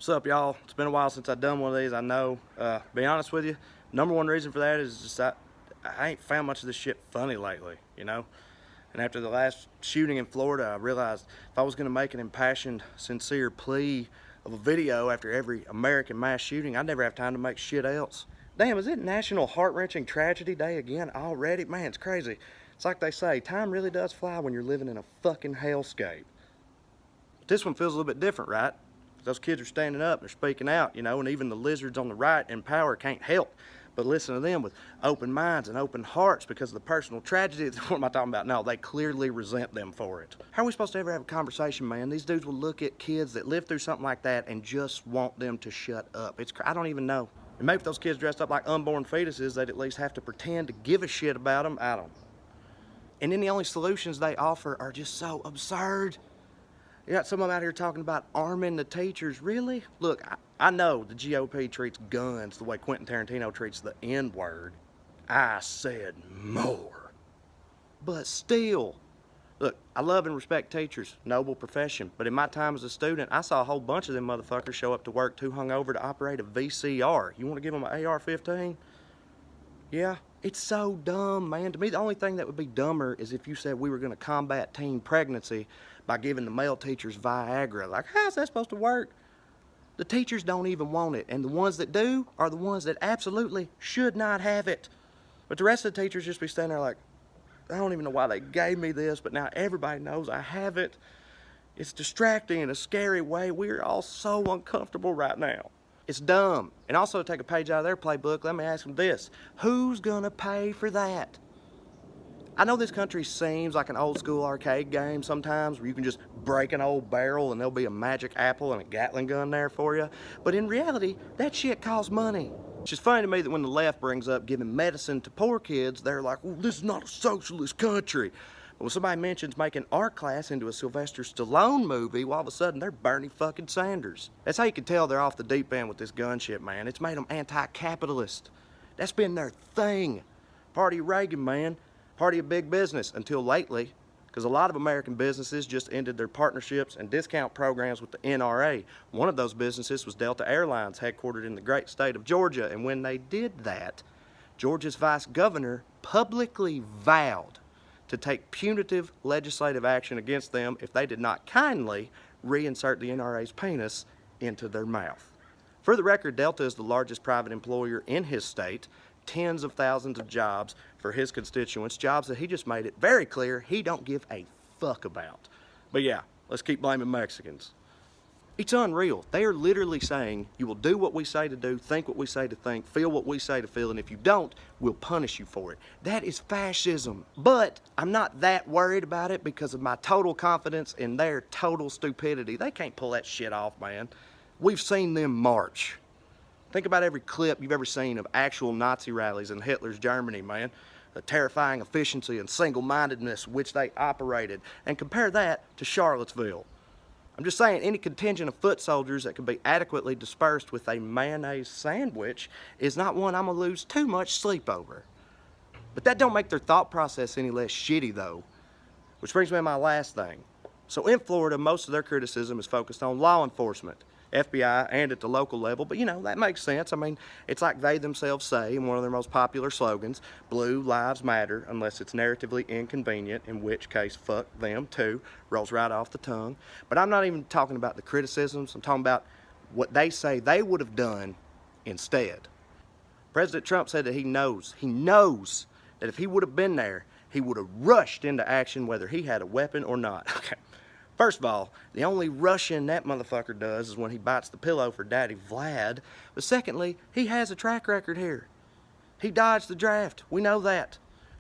What's up, y'all? It's been a while since I've done one of these, I know. Be honest with you, number one reason for that is just I ain't found much of this shit funny lately, you know? And after the last shooting in Florida, I realized if I was gonna make an impassioned, sincere plea of a video after every American mass shooting, I'd never have time to make shit else. Damn, is it National Heart-Wrenching Tragedy Day again already? Man, it's crazy. It's like they say, time really does fly when you're living in a fucking hellscape. But this one feels a little bit different, right? Those kids are standing up, they're speaking out, you know, and even the lizards on the right in power can't help but listen to them with open minds and open hearts because of the personal tragedy. What am I talking about? No, they clearly resent them for it. How are we supposed to ever have a conversation, man? These dudes will look at kids that live through something like that and just want them to shut up. I don't even know. And maybe if those kids dressed up like unborn fetuses, they'd at least have to pretend to give a shit about them. I don't know. And then the only solutions they offer are just so absurd. You got some of them out here talking about arming the teachers. Really? Look, I know the GOP treats guns the way Quentin Tarantino treats the N-word. I said more. But still, look, I love and respect teachers, noble profession. But in my time as a student, I saw a whole bunch of them motherfuckers show up to work too hungover to operate a VCR. You want to give them an AR-15? Yeah, it's so dumb, man. To me, the only thing that would be dumber is if you said we were going to combat teen pregnancy by giving the male teachers Viagra. Like, how's that supposed to work? The teachers don't even want it, and the ones that do are the ones that absolutely should not have it. But the rest of the teachers just be standing there like, I don't even know why they gave me this, but now everybody knows I have it. It's distracting in a scary way. We're all so uncomfortable right now. It's dumb. And also, to take a page out of their playbook, let me ask them this. Who's gonna pay for that? I know this country seems like an old school arcade game sometimes where you can just break an old barrel and there'll be a magic apple and a Gatling gun there for you. But in reality, that shit costs money. It's just funny to me that when the left brings up giving medicine to poor kids, they're like, well, this is not a socialist country. But when somebody mentions making art class into a Sylvester Stallone movie, well, all of a sudden they're Bernie fucking Sanders. That's how you can tell they're off the deep end with this gun shit, man. It's made them anti-capitalist. That's been their thing. Party of Reagan, man. Party of big business until lately, because a lot of American businesses just ended their partnerships and discount programs with the NRA. One of those businesses was Delta Airlines, headquartered in the great state of Georgia. And when they did that, Georgia's vice governor publicly vowed to take punitive legislative action against them if they did not kindly reinsert the NRA's penis into their mouth. For the record, Delta is the largest private employer in his state, tens of thousands of jobs for his constituents, jobs that he just made it very clear he don't give a fuck about. But yeah, let's keep blaming Mexicans. It's unreal. They are literally saying, you will do what we say to do, think what we say to think, feel what we say to feel, and if you don't, we'll punish you for it. That is fascism. But I'm not that worried about it because of my total confidence in their total stupidity. They can't pull that shit off, man. We've seen them march. Think about every clip you've ever seen of actual Nazi rallies in Hitler's Germany, man. The terrifying efficiency and single-mindedness which they operated, and compare that to Charlottesville. I'm just saying, any contingent of foot soldiers that can be adequately dispersed with a mayonnaise sandwich is not one I'm gonna lose too much sleep over. But that don't make their thought process any less shitty, though. Which brings me to my last thing. So in Florida, most of their criticism is focused on law enforcement, FBI, and at the local level, but you know, that makes sense. I mean, it's like they themselves say in one of their most popular slogans, Blue Lives Matter, unless it's narratively inconvenient, in which case, fuck them too, rolls right off the tongue. But I'm not even talking about the criticisms, I'm talking about what they say they would have done instead. President Trump said that he knows that if he would have been there, he would have rushed into action whether he had a weapon or not. Okay. First of all, the only rushing that motherfucker does is when he bites the pillow for Daddy Vlad. But secondly, he has a track record here. He dodged the draft. We know that.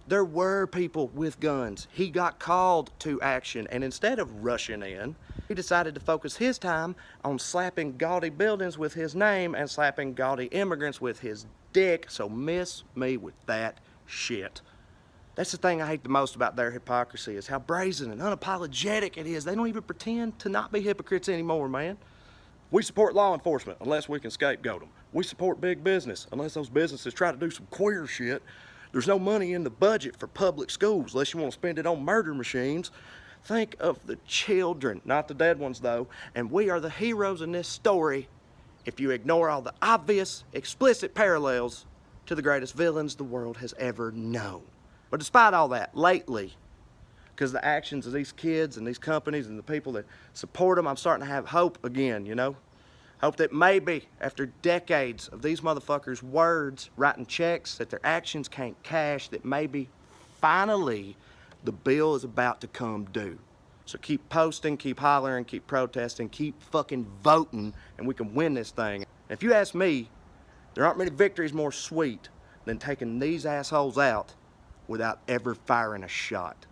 There were people with guns. He got called to action, and instead of rushing in, he decided to focus his time on slapping gaudy buildings with his name and slapping gaudy immigrants with his dick. So miss me with that shit. That's the thing I hate the most about their hypocrisy, is how brazen and unapologetic it is. They don't even pretend to not be hypocrites anymore, man. We support law enforcement unless we can scapegoat them. We support big business unless those businesses try to do some queer shit. There's no money in the budget for public schools unless you want to spend it on murder machines. Think of the children, not the dead ones though, and we are the heroes in this story. if you ignore all the obvious, explicit parallels to the greatest villains the world has ever known. But despite all that, lately, because the actions of these kids and these companies and the people that support them, I'm starting to have hope again, you know? Hope that maybe, after decades of these motherfuckers' words writing checks that their actions can't cash, that maybe, finally, the bill is about to come due. So keep posting, keep hollering, keep protesting, keep fucking voting, and we can win this thing. And if you ask me, there aren't many victories more sweet than taking these assholes out without ever firing a shot.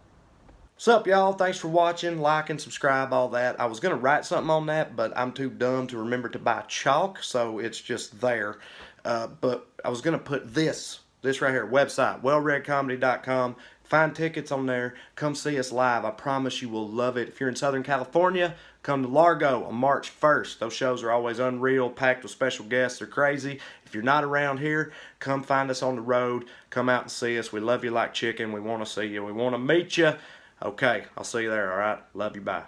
What's up, y'all? Thanks for watching, like, and subscribe, all that. I was going to write something on that, but I'm too dumb to remember to buy chalk, so it's just there. But I was going to put this right here, website, wellreadcomedy.com. Find tickets on there. Come see us live. I promise you will love it. If you're in Southern California, come to Largo on March 1st. Those shows are always unreal, packed with special guests. They're crazy. If you're not around here, come find us on the road. Come out and see us. We love you like chicken. We want to see you. We want to meet you. Okay, I'll see you there, all right? Love you, bye.